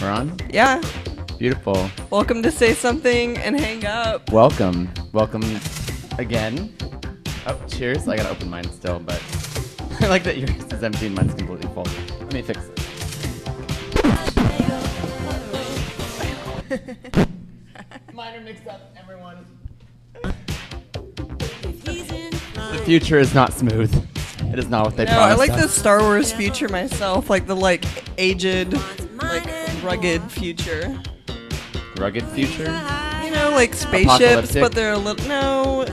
We're on? Yeah. Beautiful. Welcome to Say Something and Hang Up. Welcome. Welcome again. Oh, cheers. I gotta open mine still, but I like that yours is empty and mine's completely full. Let me fix it. Mine are mixed up, everyone. The future is not smooth. It is not what they promised I like us. the Star Wars future myself, like the aged, rugged future. Rugged future? You know, like spaceships, Apocalyptic? but they're a little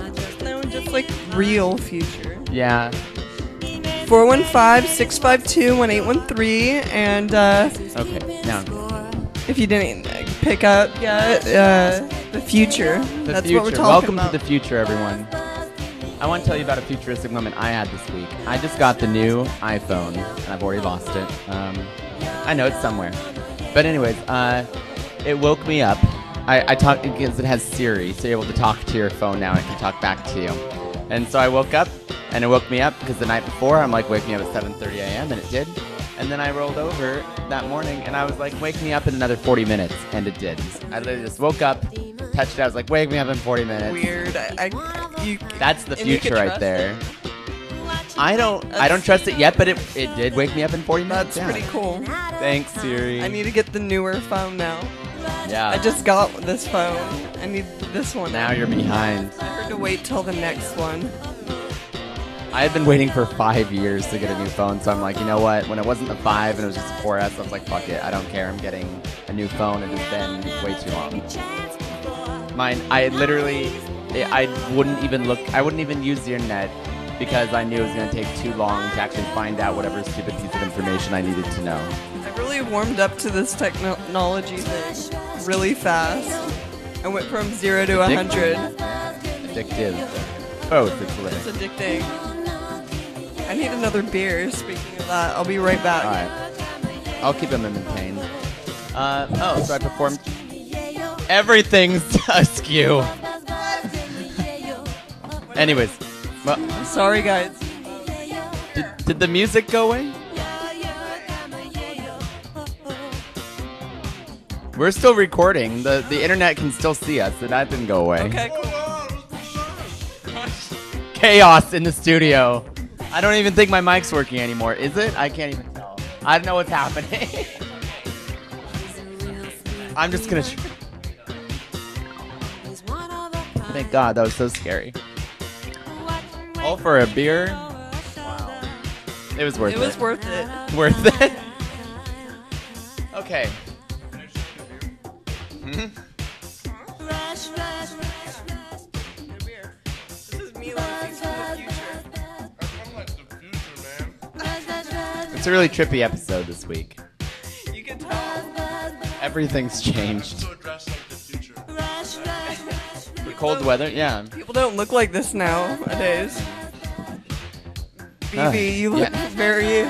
just like real future. Yeah. 415-652-1813, and Okay. Now. if you didn't pick up yet, the future. That's future. what we're talking Welcome about. to the future, everyone. I want to tell you about a futuristic moment I had this week. I just got the new iPhone, and I've already lost it. I know it's somewhere. But anyways, it woke me up. I talked because it has Siri, so you're able to talk to your phone now and it can talk back to you. And so I woke up, and it woke me up because the night before, I'm like, wake me up at 7:30 a.m., and it did. And then I rolled over that morning, and I was like, wake me up in another 40 minutes, and it did. I literally just woke up, touched it, I was like, wake me up in 40 minutes. Weird. That's the future right there. I don't trust it yet, but it did wake me up in 40 minutes. That's pretty cool. Thanks, Siri. I need to get the newer phone now. Yeah. I just got this phone. I need this one Now you're behind. I heard to wait till the next one. I had been waiting for 5 years to get a new phone, so I'm like, you know what? When it wasn't the 5 and it was just a 4S, I was like, fuck it. I don't care. I'm getting a new phone. It has been way too long. Mine, I wouldn't even use the internet because I knew it was going to take too long to actually find out whatever stupid piece of information I needed to know. I really warmed up to this technology thing really fast. I went from 0 to 100. Addictive. Both, it's lit. It's addicting. I need another beer. Speaking of that, I'll be right back. Alright. I'll keep them maintained. So I performed. Everything's askew. Anyways. Well, sorry, guys. Did the music go away? We're still recording. The internet can still see us, so that didn't go away. Okay, cool. Chaos in the studio. I don't even think my mic's working anymore. Is it? I can't even tell. I don't know what's happening. I'm just gonna. Thank God, that was so scary. All for a beer? Wow. It was worth it. It was worth it. Worth it? Okay. This is me learning from the future. It's a really trippy episode this week. You can tell. Everything's changed. For cold weather, yeah. People don't look like this nowadays. BB, you look very...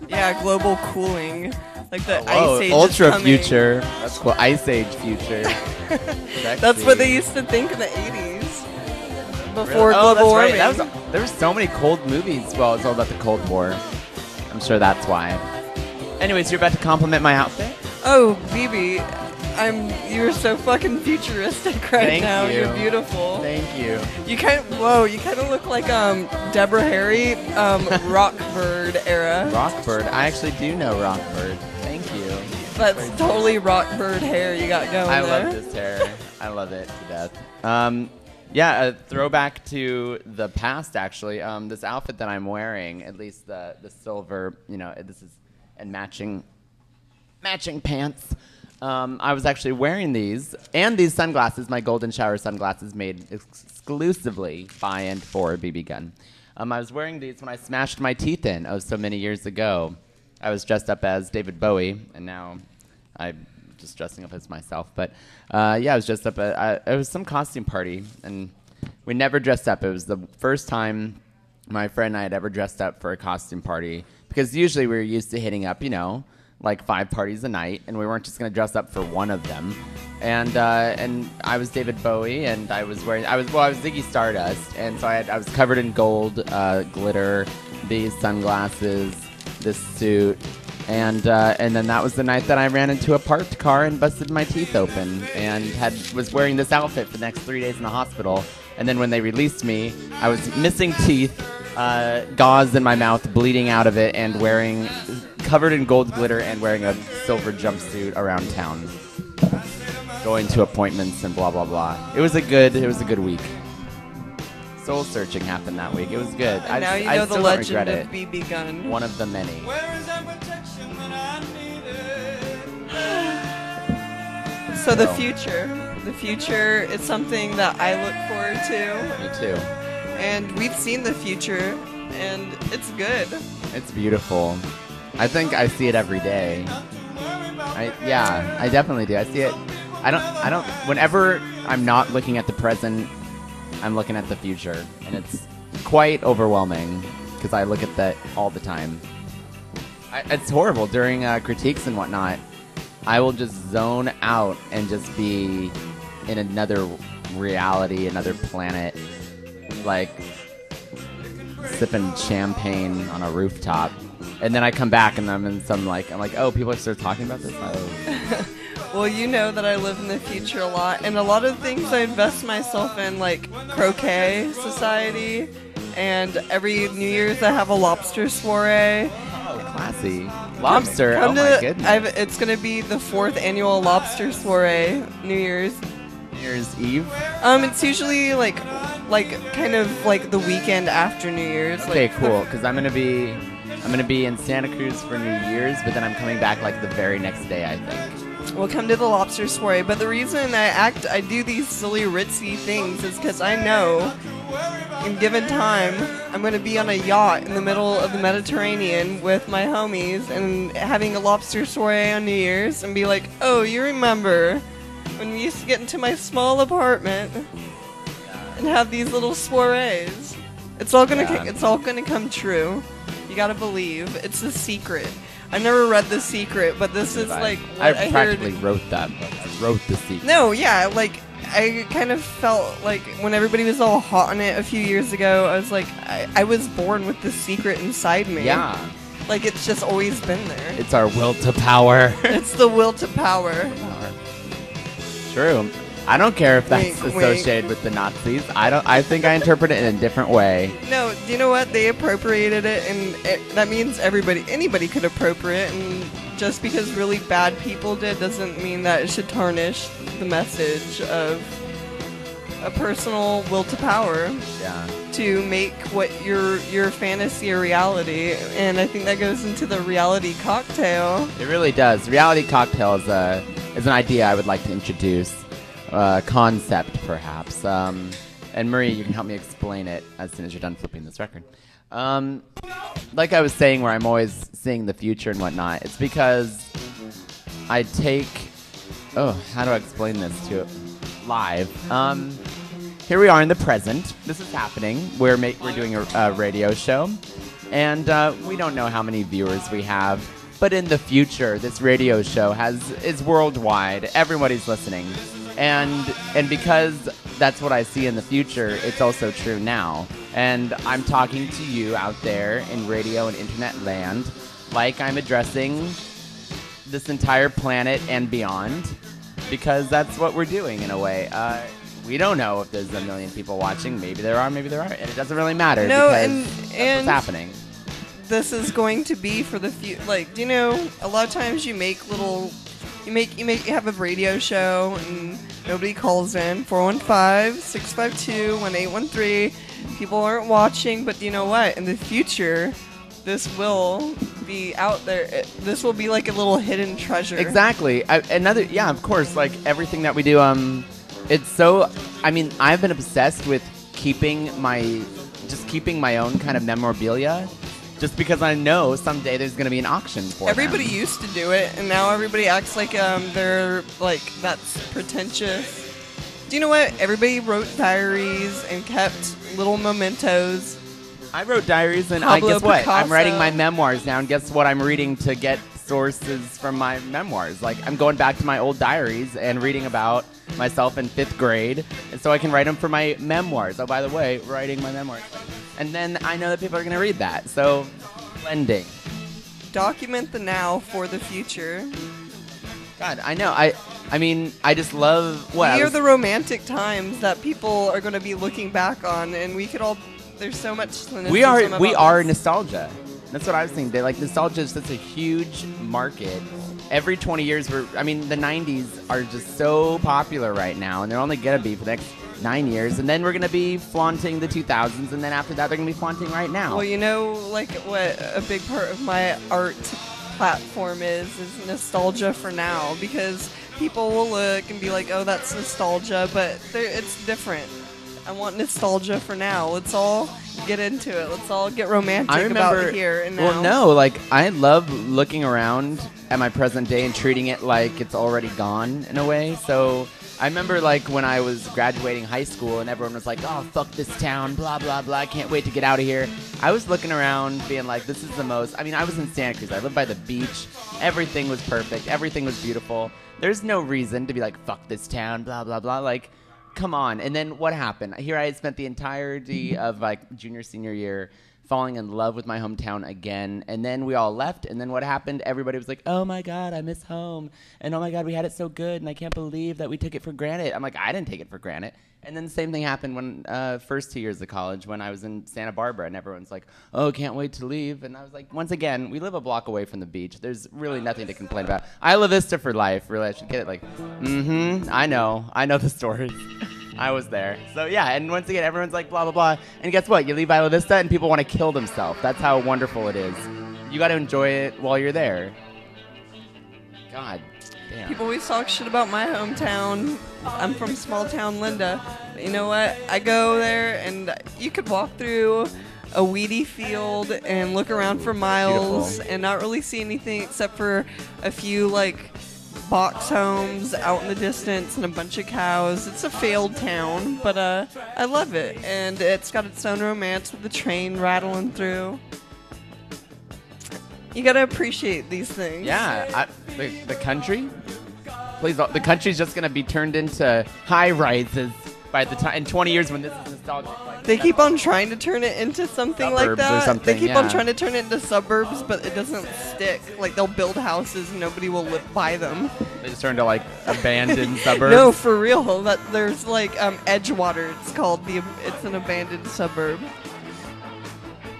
Yeah, global cooling. Like the ice age ultra is coming. future. That's cool. Ice age future. That's what they used to think in the 80s. Before global warming. Right. There were so many cold movies. Well, it's all about the Cold War. I'm sure that's why. Anyways, you're about to compliment my outfit? Oh, BB, you're so fucking futuristic right now. You. You're beautiful. Thank you. You kind of look like Deborah Harry, Rockbird era. Rockbird. I actually do know Rockbird. Thank you. That's totally Rockbird hair you got going I there. love this hair. I love it to death. Yeah, a throwback to the past, actually. This outfit that I'm wearing, at least the silver, this is, and matching pants. I was actually wearing these, and these sunglasses, my golden shower sunglasses made exclusively by and for BB Gunn. I was wearing these when I smashed my teeth in, so many years ago. I was dressed up as David Bowie, and now I'm just dressing up as myself. But yeah, I was dressed up. It was some costume party, and we never dressed up. It was the first time my friend and I had ever dressed up for a costume party, because usually we were used to hitting up, like 5 parties a night, and we weren't just going to dress up for one of them. And I was David Bowie, and I was Ziggy Stardust, and so I was covered in gold, glitter, these sunglasses, this suit, And then that was the night that I ran into a parked car and busted my teeth open, and was wearing this outfit for the next 3 days in the hospital. And then when they released me, I was missing teeth, gauze in my mouth, bleeding out of it, and covered in gold glitter, and wearing a silver jumpsuit around town, going to appointments and blah blah blah. It was a good week. Soul searching happened that week. It was good. And now you know the legend of BB Gunn. One of the many. So the future is something that I look forward to. Me too. And we've seen the future, and it's good. It's beautiful. I think I see it every day. I definitely do. I see it. I don't. Whenever I'm not looking at the present, I'm looking at the future, and it's quite overwhelming because I look at that all the time. It's horrible during critiques and whatnot. I will just zone out and just be in another reality, another planet, like sipping champagne on a rooftop, and then I come back and I'm in I'm like, oh, people are still talking about this. Oh. Well, you know that I live in the future a lot, and a lot of things I invest myself in, like croquet society, and every New Year's I have a lobster soiree. Oh, classy. Lobster, oh my goodness. It's going to be the 4th annual lobster soiree, New Year's Eve? It's usually like kind of like the weekend after New Year's. Okay, cool, because I'm going to be in Santa Cruz for New Year's, but then I'm coming back like the very next day, I think. We'll come to the lobster soiree, but the reason I do these silly ritzy things is because I know in given time I'm going to be on a yacht in the middle of the Mediterranean with my homies and having a lobster soiree on New Year's and be like, oh, you remember when we used to get into my small apartment and have these little soirees? It's all gonna come true. You gotta believe. It's a secret. I never read The Secret, but this is like what I practically wrote that book. I wrote The Secret. No, yeah, like I kind of felt like when everybody was all hot on it a few years ago, I was like, I was born with The Secret inside me. Yeah. Like it's just always been there. It's our will to power. It's the will to power. True. I don't care if that's associated with the Nazis. I think I interpret it in a different way. No, do you know what? They appropriated it, and that means anybody could appropriate. And just because really bad people did doesn't mean that it should tarnish the message of a personal will to power. Yeah. To make what your fantasy a reality, and I think that goes into the reality cocktail. It really does. Reality cocktail is an idea I would like to introduce. Concept, perhaps. And Marie, you can help me explain it as soon as you're done flipping this record. Like I was saying, where I'm always seeing the future and whatnot, it's because I take... Oh, how do I explain this to it live? Here we are in the present. This is happening. We're doing a radio show, and we don't know how many viewers we have. But in the future, this radio show is worldwide. Everybody's listening. And because that's what I see in the future, it's also true now. And I'm talking to you out there in radio and internet land like I'm addressing this entire planet and beyond, because that's what we're doing in a way. We don't know if there's a million people watching. Maybe there are, maybe there aren't. And it doesn't really matter because that's what's happening. This is going to be for the future. Like, do you know, a lot of times you make little... You have a radio show and nobody calls in. 415-652-1813. People aren't watching, but you know what? In the future, this will be out there. This will be like a little hidden treasure. Exactly. Of course, like everything that we do, it's so... I mean, I've been obsessed with keeping my own kind of memorabilia. Just because I know someday there's going to be an auction for Everybody used to do it, and now everybody acts like they're like, that's pretentious. Do you know what? Everybody wrote diaries and kept little mementos. I wrote diaries, and Pablo guess what? Picasso. I'm writing my memoirs now, and guess what I'm reading to get sources from my memoirs? Like, I'm going back to my old diaries and reading about myself in 5th grade, and so I can write them for my memoirs. Oh, by the way, writing my memoirs. And then I know that people are going to read that, so blending. Document the now for the future. God, I know. I mean, I just love what We are the romantic times that people are going to be looking back on, and we could all. There's so much cynicism we are about this. nostalgia. That's what I was thinking. They like nostalgia is such a huge market. Every 20 years, the 90s are just so popular right now, and they're only gonna be for the next 9 years, and then we're gonna be flaunting the 2000s, and then after that, they're gonna be flaunting right now. Well, you know, like what a big part of my art platform is nostalgia for now, because people will look and be like, oh, that's nostalgia, but it's different. I want nostalgia for now. Let's all get into it. Let's all get romantic about here and now. Well, no, like, I love looking around at my present day and treating it like it's already gone in a way. So I remember, like, when I was graduating high school and everyone was like, oh, fuck this town, blah, blah, blah, I can't wait to get out of here. I was looking around being like, this is the most, I mean, I was in Santa Cruz. I lived by the beach. Everything was perfect. Everything was beautiful. There's no reason to be like, fuck this town, blah, blah, blah. Like, come on. And then what happened? Here I had spent the entirety of, like, junior, senior year falling in love with my hometown again. And then we all left. And then what happened? Everybody was like, oh, my God, I miss home. And, oh, my God, we had it so good. And I can't believe that we took it for granted. I'm like, I didn't take it for granted. And then the same thing happened when first 2 years of college when I was in Santa Barbara. And everyone's like, oh, can't wait to leave. And I was like, once again, we live a block away from the beach. There's really nothing to complain about. Isla Vista for life. Really, I should get it like, I know the stories. I was there. So, yeah, and once again, everyone's like, blah, blah, blah. And guess what? You leave Isla Vista, and people want to kill themselves. That's how wonderful it is. You got to enjoy it while you're there. God damn. People always talk shit about my hometown. I'm from small town Linda. But you know what? I go there, and you could walk through a weedy field and look around for miles and not really see anything except for a few, like, box homes out in the distance and a bunch of cows. It's a failed town, but I love it, and it's got its own romance with the train rattling through. You gotta appreciate these things. Yeah, the country. Please, the country's just gonna be turned into high rises by the time in 20 years when this is nostalgic. Like, they keep on trying to turn it into something like that. Or something, they keep on trying to turn it into suburbs, but it doesn't stick. Like, they'll build houses and nobody will buy them. They just turn to, like, abandoned suburbs. No, for real. There's like Edgewater. It's called it's an abandoned suburb.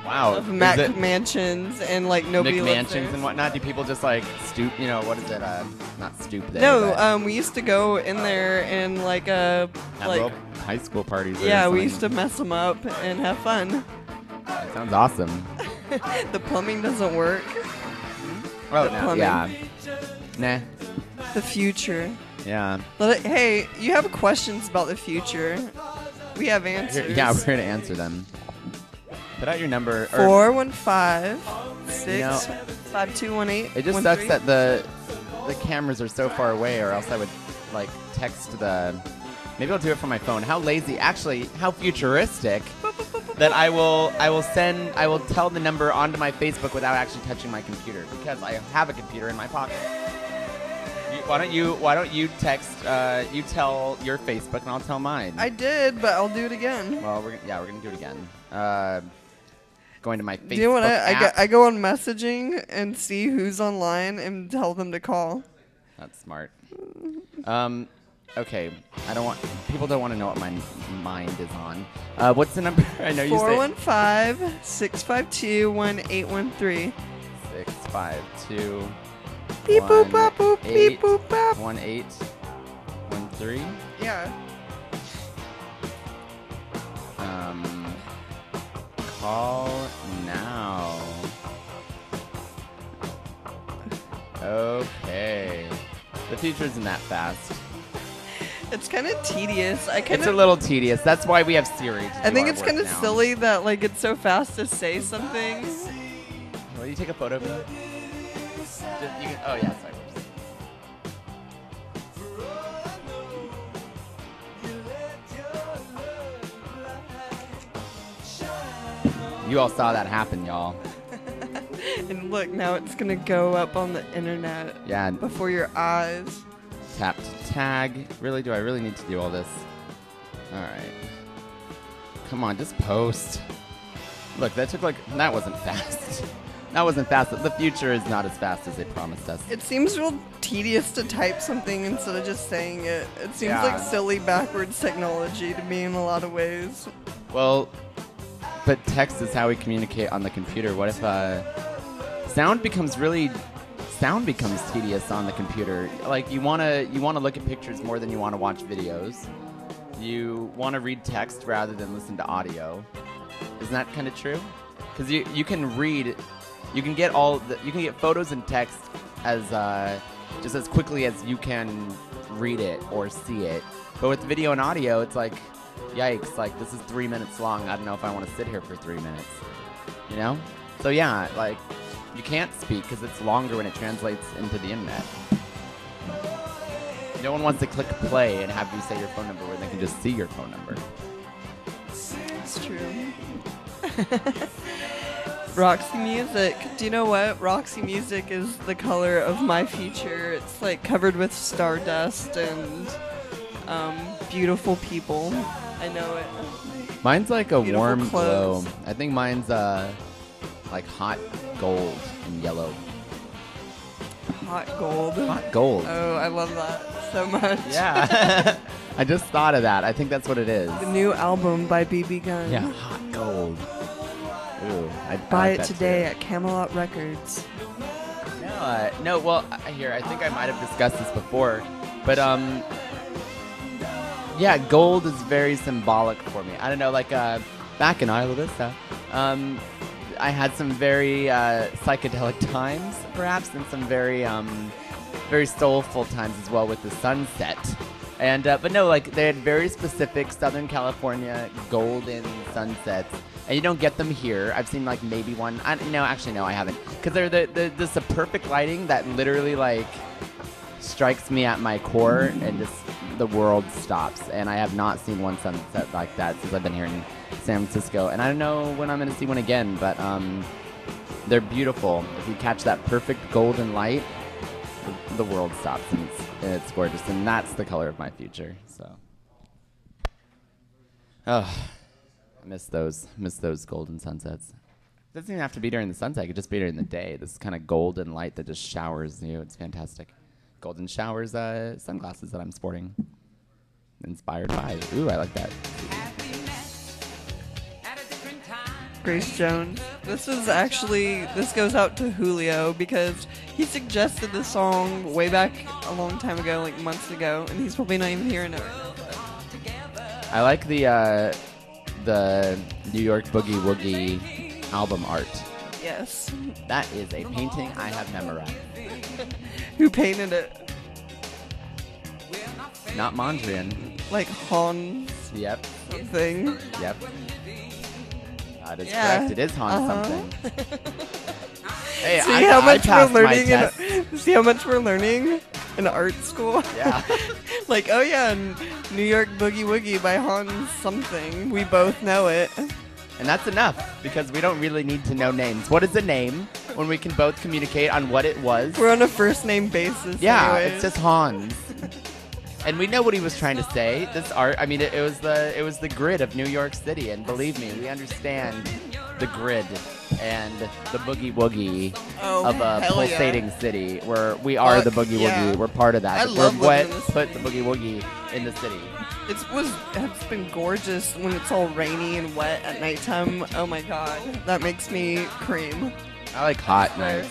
Wow. Of mansions and like nobody lives there. McMansions and whatnot. Do people just like stoop? You know, what is it? Not stoop there. No, we used to go in there and like like high school parties. Yeah, we used to mess them up and have fun. That sounds awesome. The plumbing doesn't work. Oh no, yeah. Nah. The future. Yeah. Hey, you have questions about the future? We have answers. Yeah, we're here to answer them. Put out your number. 415-65218. It just sucks that the cameras are so far away, or else I would like text the. Maybe I'll do it from my phone. How lazy, actually, how futuristic that I will tell the number onto my Facebook without actually touching my computer because I have a computer in my pocket. Why don't you text? You tell your Facebook and I'll tell mine. I did, but I'll do it again. Well, we're gonna do it again. Going to my Facebook. Do you know what app. I go on messaging and see who's online and tell them to call. That's smart. Okay, people don't want to know what my mind is on. What's the number? I know you say 415-652-1813. 652. Beep boop bop boop beep boop bop. 1813. Yeah. Call now. Okay. The future isn't that fast. It's kind of tedious. It's a little tedious. That's why we have Siri. I think it's kind of silly that like it's so fast to say something. Will you take a photo of me? Oh yeah, sorry. You all saw that happen, y'all. And look, now it's gonna go up on the internet. Yeah. Before your eyes. Tap to tag. Really? Do I really need to do all this? All right. Come on, just post. Look, that wasn't fast. That wasn't fast. The future is not as fast as they promised us. It seems real tedious to type something instead of just saying it. It seems Yeah. like silly backwards technology to me in a lot of ways. Well, but text is how we communicate on the computer. What if sound becomes tedious on the computer? Like you wanna look at pictures more than you want to watch videos. You want to read text rather than listen to audio. Isn't that kind of true? Because you can read, you can get photos and text as just as quickly as you can read it or see it. But with video and audio, it's like, yikes! Like this is 3 minutes long. I don't know if I want to sit here for 3 minutes. You know? So yeah, like you can't speak because it's longer when it translates into the internet. No one wants to click play and have you say your phone number where they can just see your phone number. It's true. Roxy Music. Do you know what? Roxy Music is the color of my future. It's like covered with stardust and beautiful people. I know it. Mine's like a Beautiful warm clothes. glow. I think mine's like hot gold and yellow. Hot gold. Hot gold. Oh, I love that so much. Yeah. I just thought of that. I think that's what it is. The new album by BB Gunn. Yeah, hot gold. Ooh, I'd Buy like it that today too. at Camelot Records. No, well, here, I think I might have discussed this before, but, yeah, gold is very symbolic for me. I don't know, like, back in Isla Vista, I had some very, psychedelic times, perhaps, and some very, very soulful times as well with the sunset. And, but no, like, they had very specific Southern California golden sunsets. And you don't get them here. I've seen like maybe one. No, I haven't. Because they're the perfect lighting that literally like strikes me at my core and just the world stops. And I have not seen one sunset like that since I've been here in San Francisco. And I don't know when I'm going to see one again, but they're beautiful. If you catch that perfect golden light, the world stops and it's gorgeous. And that's the color of my future. So, oh. I miss those golden sunsets. It doesn't even have to be during the sunset. It could just be during the day. This kind of golden light that just showers you. It's fantastic. Golden showers sunglasses that I'm sporting. Inspired by. Ooh, I like that. Grace Jones. This goes out to Julio because he suggested this song way back a long time ago, like months ago, and he's probably not even hearing it right now. I like the New York Boogie Woogie album art. Yes. That is a painting I have memorized. Who painted it? Not Mondrian. Like Hans Yep. something. Yep. That is Yeah. correct. It is Hans something. Hey, See I how much passed we're my learning test. see how much we're learning in art school? Yeah. Like, oh yeah, New York Boogie Woogie by Hans something. We both know it. And that's enough, because we don't really need to know names. What is a name when we can both communicate on what it was? We're on a first name basis. Yeah, anyways. it's just Hans. And we know what he was trying to say. This art, I mean, it was the grid of New York City, and believe me, we understand the grid and the boogie woogie of a hell yeah. pulsating city, where we are the boogie yeah. woogie. We're part of that. I If love we're wet, living in the put the boogie woogie in the city. It's been gorgeous when it's all rainy and wet at nighttime. Oh my god, that makes me cream. I like hot nights.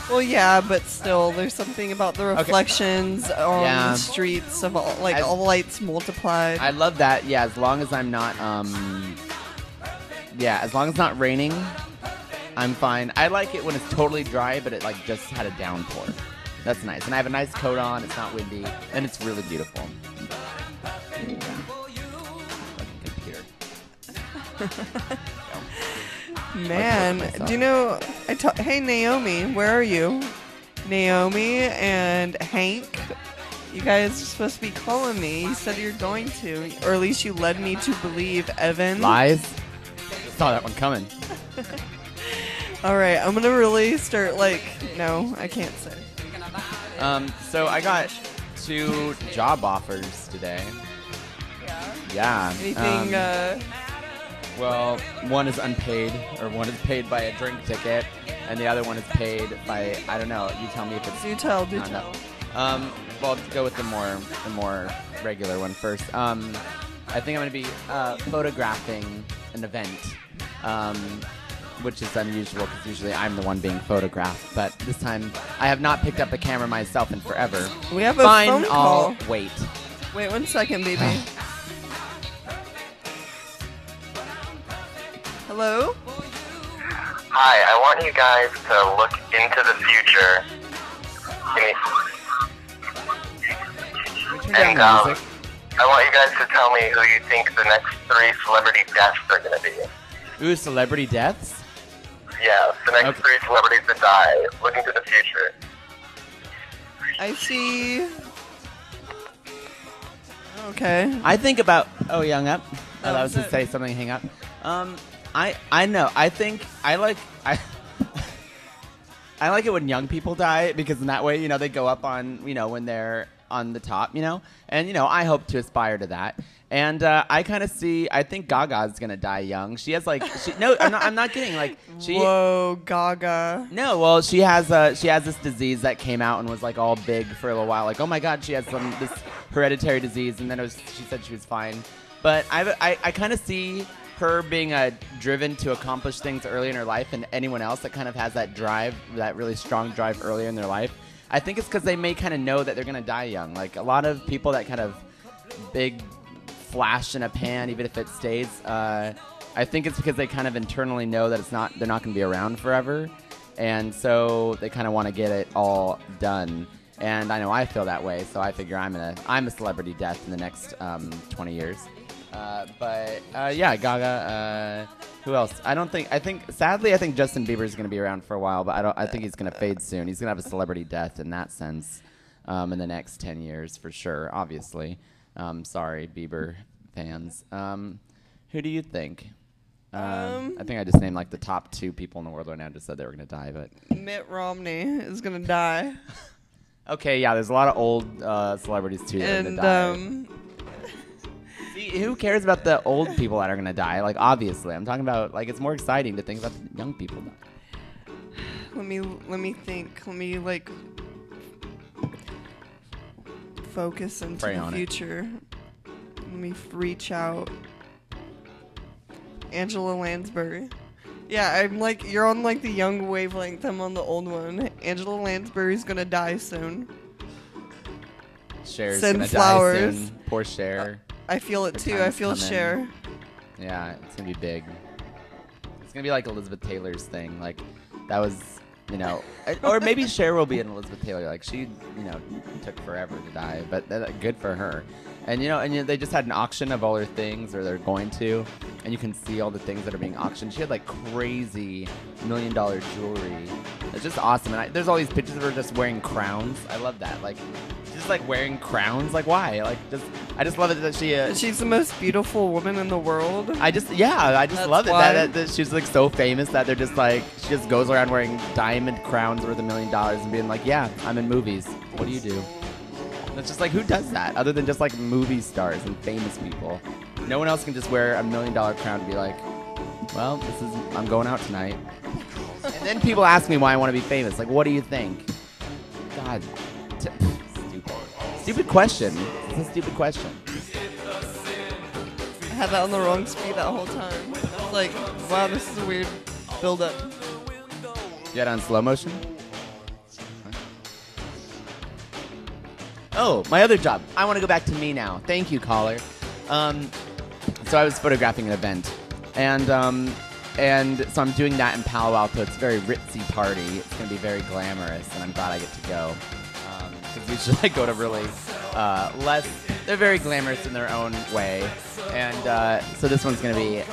Well, yeah, but still, there's something about the reflections on Yeah. the streets of all the lights multiplied. I love that. Yeah, as long as I'm not, as long as it's not raining, I'm fine. I like it when it's totally dry, but it like just had a downpour. That's nice. And I have a nice coat on. It's not windy, and it's really beautiful. Computer. Man, myself. do you know? Hey Naomi, where are you? Naomi and Hank, you guys are supposed to be calling me. You said you're going to, or at least you led me to believe. Evan. Lies. Saw that one coming. All right, I'm gonna really start no, I can't say. So I got 2 job offers today. Yeah. Anything? Well, one is unpaid, or one is paid by a drink ticket, and the other one is paid by, I don't know. You tell me if it's. Do tell. Well, let's go with the more regular one first. I think I'm going to be photographing an event, which is unusual because usually I'm the one being photographed. But this time, I have not picked up a camera myself in forever. We have a Fine, phone call. I'll wait. Wait 1 second, baby. Hello? Hi, I want you guys to look into the future. And I want you guys to tell me who you think the next 3 celebrity deaths are going to be. Ooh, celebrity deaths? Yeah, the next 3 celebrities that die. Look into the future. I see. Okay. I think about. Oh, you hung up? Oh, I was to say something. Hang up. I know. I think I like I like it when young people die because in that way, they go up on when they're on the top, and I hope to aspire to that. And I kind of see. I think Gaga's gonna die young. She has no. I'm not kidding. Whoa, Gaga. No, well, she has this disease that came out and was all big for a little while. Like, oh my God, she has this hereditary disease, and then she said she was fine. But I kind of see her being driven to accomplish things early in her life, and anyone else that kind of has that drive, that really strong drive earlier in their life. I think it's because they may kind of know that they're gonna die young. Like a lot of people that kind of big flash in a pan, even if it stays. I think it's because they kind of internally know that they're not gonna be around forever, and so they kind of want to get it all done. And I know I feel that way, so I figure I'm a celebrity death in the next 20 years. Yeah, Gaga. Who else? Sadly, I think Justin Bieber is going to be around for a while, but I think he's going to fade soon. He's going to have a celebrity death in that sense in the next 10 years for sure, obviously. Sorry, Bieber fans. Who do you think? I think I just named the top 2 people in the world right now. Just said they were going to die, but Mitt Romney is going to die. Okay, yeah, there's a lot of old celebrities too that are going to die. Who cares about the old people that are gonna die? Obviously, I'm talking about it's more exciting to think about the young people dying. Let me think. Let me focus into the future. Let me reach out. Angela Lansbury. Yeah, I'm you're on the young wavelength. I'm on the old one. Angela Lansbury's gonna die soon. Cher's Send gonna flowers. die soon. Poor Cher. I feel it too. I feel Cher. Yeah, it's gonna be big. It's gonna be like Elizabeth Taylor's thing. That was, or maybe Cher will be an Elizabeth Taylor. She, took forever to die, but good for her. And they just had an auction of all her things, or they're going to, and you can see all the things that are being auctioned. She had crazy $1 million jewelry. It's just awesome. And there's all these pictures of her just wearing crowns. I love that. Just wearing crowns. Why? I just love it that she's the most beautiful woman in the world. I just love it that she's so famous that they're just she just goes around wearing diamond crowns worth $1 million and being yeah, I'm in movies. What do you do? It's just who does that other than just movie stars and famous people? No one else can just wear $1 million crown to be well, I'm going out tonight. And then people ask me why I want to be famous. What do you think? God, stupid question. It's a stupid question. I had that on the wrong speed that whole time. I was wow, this is a weird build-up. You had it on slow motion? Oh, my other job. I want to go back to me now. Thank you, caller. So I was photographing an event, and so I'm doing that in Palo Alto. It's a very ritzy party. It's going to be very glamorous, and I'm glad I get to go. Because usually I go to really less. They're very glamorous in their own way, and so this one's going to be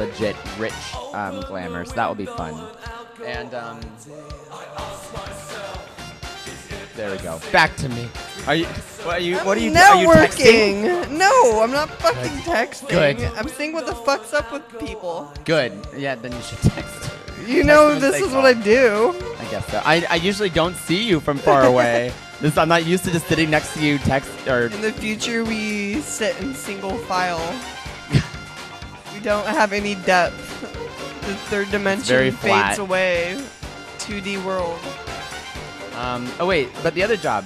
legit rich glamour. So that will be fun. And there we go. Back to me. What are you networking. No, I'm not fucking texting. Good. I'm seeing what the fuck's up with people. Good. Yeah, then you should text. This is what I do. I guess so. I usually don't see you from far away. I'm not used to just sitting next to you, text or. In the future, we sit in single file. We don't have any depth. The third dimension fades away. 2D world. Oh wait, but the other job.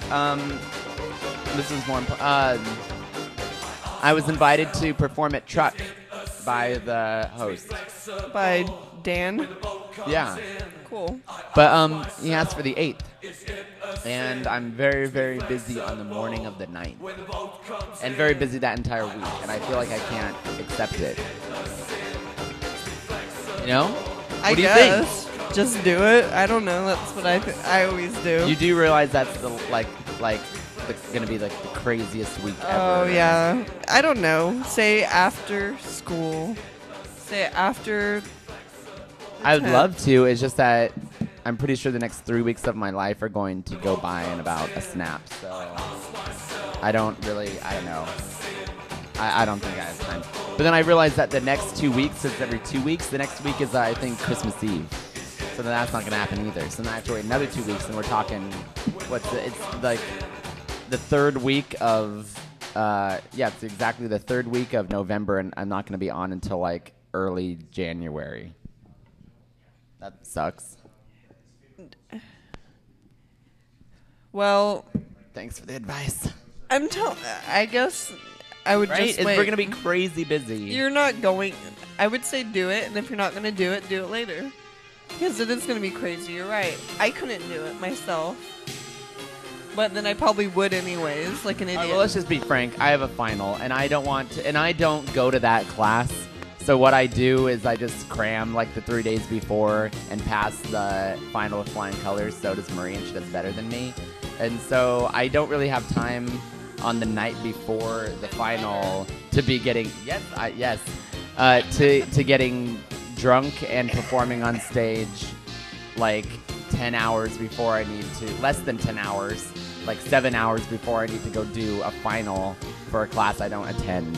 This is more important. I was invited to perform at Truck by the host. By Dan. Yeah. Cool. But he asked for the 8th. And I'm very, very busy on the morning of the 9th. And very busy that entire week. And I feel like I can't accept it. You know? What do you think? Just do it. I don't know. That's what I always do. You do realize that's the gonna be like the craziest week ever. Oh yeah. I don't know. Say after school. Say after. I would love to. It's just that I'm pretty sure the next 3 weeks of my life are going to go by in about a snap. So I don't know. I don't think I have time. But then I realized that the next 2 weeks is every 2 weeks. The next week is, I think, Christmas Eve. So then that's not going to happen either. So then I have to wait another 2 weeks, and we're talking, it's like the third week of, it's exactly the third week of November, and I'm not going to be on until like early January. That sucks. Well, thanks for the advice. I guess I would just wait. We're going to be crazy busy. You're not going. I would say do it, and if you're not going to do it later. Because it is going to be crazy, you're right. I couldn't do it myself. But then I probably would anyways, like an idiot. Well, let's just be frank. I have a final, and I don't go to that class. So what I do is I just cram like the 3 days before and pass the final with flying colors. So does Marie, and she does better than me. And so I don't really have time on the night before the final to be getting to getting drunk and performing on stage like 10 hours before I need to, less than 10 hours, like 7 hours before I need to go do a final for a class I don't attend.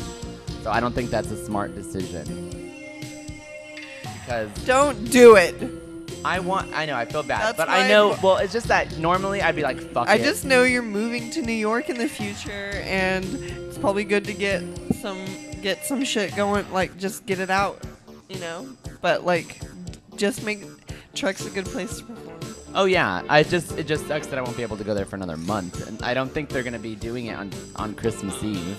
So I don't think that's a smart decision. Because don't do it. I know, I feel bad. That's but I know, well, it's just that normally I'd be like, fuck it. I just know you're moving to New York in the future, and it's probably good to get some shit going, like, just get it out, you know? But, like, just make Truck's a good place to perform. Oh, yeah. It just sucks that I won't be able to go there for another month. And I don't think they're going to be doing it on Christmas Eve.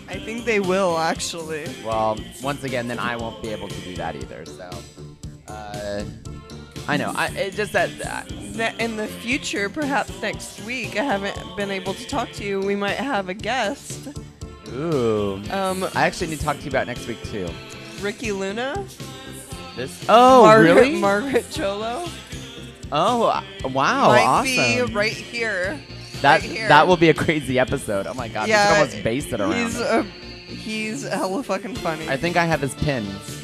I think they will, actually. Well, once again, then I won't be able to do that either, so... I know. It's just that in the future, perhaps next week, I haven't been able to talk to you. We might have a guest. Ooh. I actually need to talk to you about next week too. Ricky Luna. Really? Margaret Cholo. Oh, wow! Might awesome. be right here. That will be a crazy episode. Oh my god! Yeah, we could almost base it around. He's hella fucking funny. I think I have his pins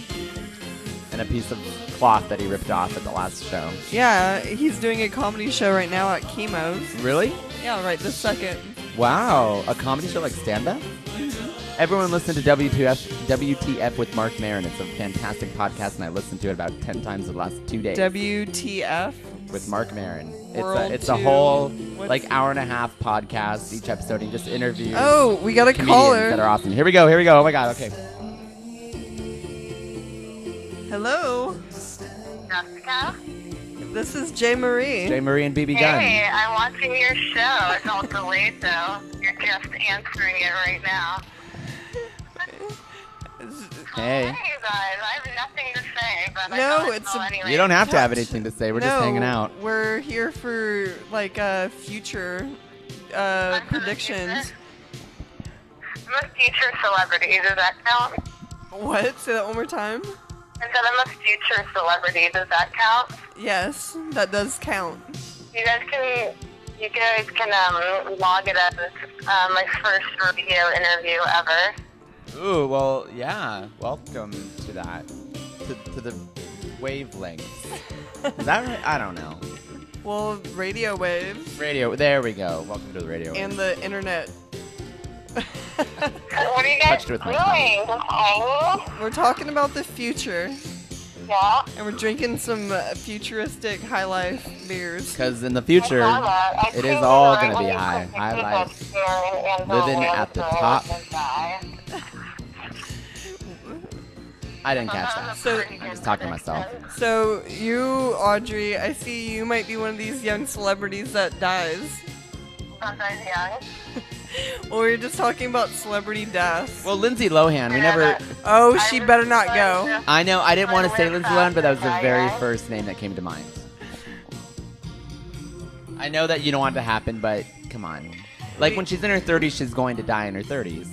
and a piece of cloth that he ripped off at the last show. Yeah, he's doing a comedy show right now at Chemo's. Really? Yeah, right this second. Wow, a comedy show like stand-up? Mm-hmm. Everyone listen to WTF with Mark Maron. It's a fantastic podcast, and I listened to it about 10 times the last 2 days. WTF? With Mark Maron. It's a whole like hour and a half podcast each episode. He just interviews. Oh, we got a caller that are awesome. Here we go. Oh my god. Okay. Hello. Jessica? This is JxMarie. JxMarie and BB Gunn. Hey, I'm watching your show. It's all delayed though. You're just answering it right now. Hey. Hey, you guys. I have nothing to say, but anyway. You don't have to have anything to say. We're just hanging out. We're here for like future predictions. I'm a future celebrity. Does that count? What? Say that one more time. I said I'm a future celebrity. Does that count? Yes, that does count. You guys can log it as my first radio interview ever. Ooh, well, yeah. Welcome to that. To the wavelengths. Is that right? I don't know. Well, radio waves. There we go. Welcome to the radio and waves. The internet. What are you guys doing? We're talking about the future. Yeah. And we're drinking some futuristic high life beers. Because in the future, it is all going to be high. High life. Living at the top. I didn't catch that. So- I'm just talking to myself. So you, Audrey, I see you might be one of these young celebrities that dies. Sometimes young. Well, we were just talking about celebrity deaths. Well, Lindsay Lohan, we never. Oh, she better not go. I know, I didn't want to say Lindsay Lohan, but that was the very first name that came to mind. I know that you don't want it to happen, but come on. Like when she's in her 30s, she's going to die in her 30s.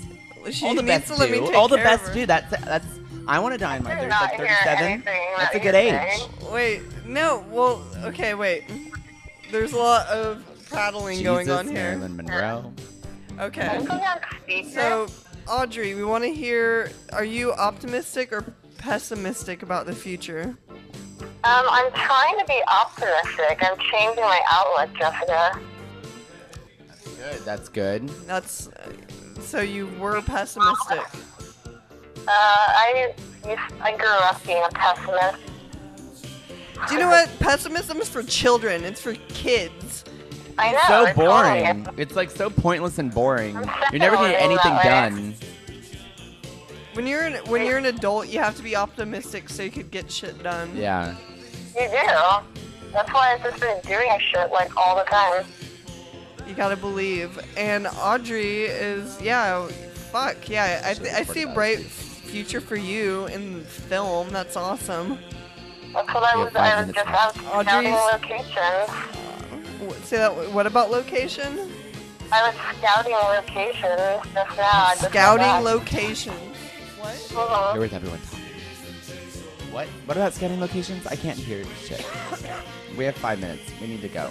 She All the needs best to let me do. take All the care of best her. do. That's. I want to die in my 30s, not like hear 37. anything That's a that good you're age. saying. Wait, no. Well, okay, wait. There's a lot of prattling going on Jesus, here. Marilyn Monroe. Okay. Can you put me on speaker? So, Audrey, we want to hear, are you optimistic or pessimistic about the future? I'm trying to be optimistic. I'm changing my outlook, Jessica. Good. That's good. That's, so you were pessimistic. I grew up being a pessimist. Do you know what? Pessimism is for children. It's for kids. I know. So it's boring. totally- It's like so pointless and boring. I'm You're never gonna get second anything that way. done. When you're an adult, you have to be optimistic so you could get shit done. Yeah. You do. That's why I've just been doing shit like all the time. You gotta believe. And Audrey is, yeah, fuck, yeah. I see a bright future for you in film. That's awesome. That's what I We was. have 5 I was minutes just left. out scouting Audrey's- locations. Say that. What about location? I was scouting locations just now. I just Scouting got back. locations. What? Mhm. You're with everyone talking. What? What about scouting locations? I can't hear shit. We have 5 minutes. We need to go.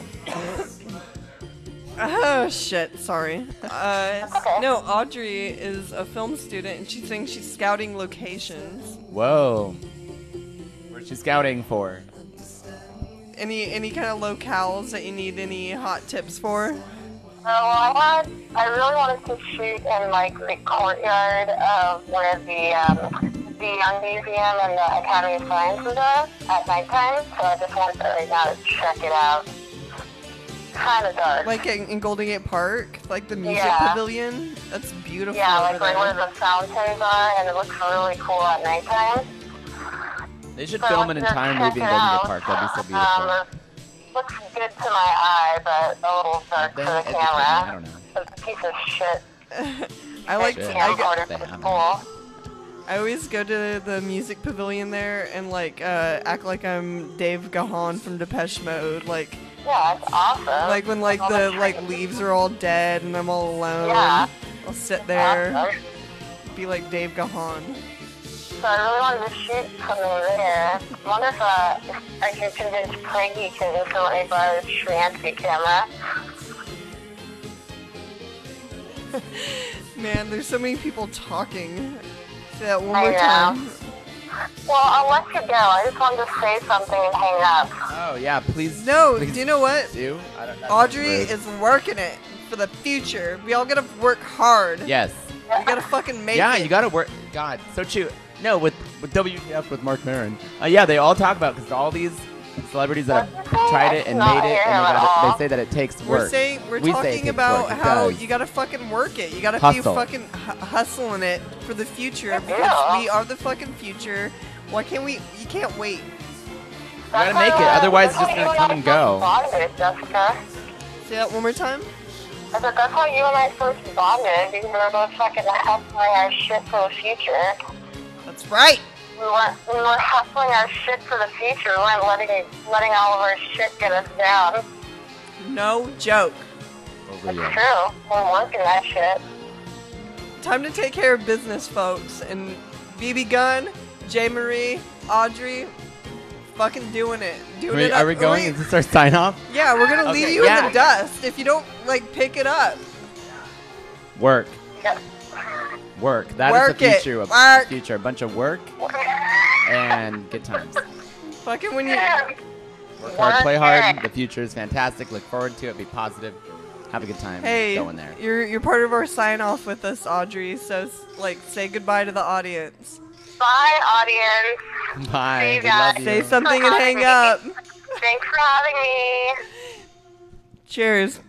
Oh shit! Sorry. No, Audrey is a film student, and she's saying she's scouting locations. Whoa. Where's she scouting for? Any kind of locales that you need any hot tips for? I really wanted to shoot in like the courtyard of where the Young Museum and the Academy of Sciences are at nighttime. So I just wanted right now to check it out. Kind of dark. Like in Golden Gate Park, like the music Yeah. pavilion. That's beautiful Yeah, over like right where there. the fountains are, and it looks really cool at nighttime. They should So film an let's entire check movie in it Golden Gate out. Park. That'd be so beautiful. Looks good to my eye, but a little dark for Then the educate me, camera. I don't know. It's a piece of shit. I like. Shit. Camcorder They for have school. I always go to the music pavilion there and like act like I'm Dave Gahan from Depeche Mode, like Yeah, it's awesome. when like All the the like trees. leaves are all dead and I'm all alone. Yeah. I'll sit there, Awesome. be like Dave Gahan. So I really wanted to shoot something there. I wonder if I can convince Peggy to let me borrow the Shrianti camera. Man, there's so many people talking. Say that one I more know. time. Well, I'll let you go. I just wanted to say something and hang up. Oh, yeah, please. No, please do you know what? do? I don't, that Audrey sounds is working it for the future. We all gotta work hard. rude. Yes. We gotta fucking make Yeah, it. you gotta work. God, so true. No, with WTF with Mark Maron. Yeah, they all talk about because all these celebrities that have tried it and Not made it, and here at all. they say that it takes We're work. saying we're We say it talking takes about work. It how does. you gotta fucking work it. You gotta Hustle. be fucking hustling it for the future because Yeah. we are the fucking future. Why can't we? You can't wait. You gotta make it, otherwise it's just gonna come and go. Bonded, Jessica. Say that one more time. I said that's how you and I first bonded. We were both fucking hustling our shit for the future. That's right. We were hustling our shit for the future. We weren't letting all of our shit get us down. No joke. Over It's you. true. We're working that shit. Time to take care of business, folks. And BB Gunn, JxMarie, Audrey, fucking doing it. Doing it. Are we going? Is this our sign off? Yeah, we're gonna leave Okay, you in yeah. the dust if you don't like pick it up. Work. Yep. Work. That is Work the it. future. Work. Future. A bunch of work and good times. Fucking when you. Work hard, play Work hard. it. The future is fantastic. Look forward to it. Be positive. Have a good time. Hey, Going there. you're part of our sign off with us, Audrey. So like, say goodbye to the audience. Bye, audience. Bye. See you We guys. love you. Say something and hang up. Thanks for having me. Cheers.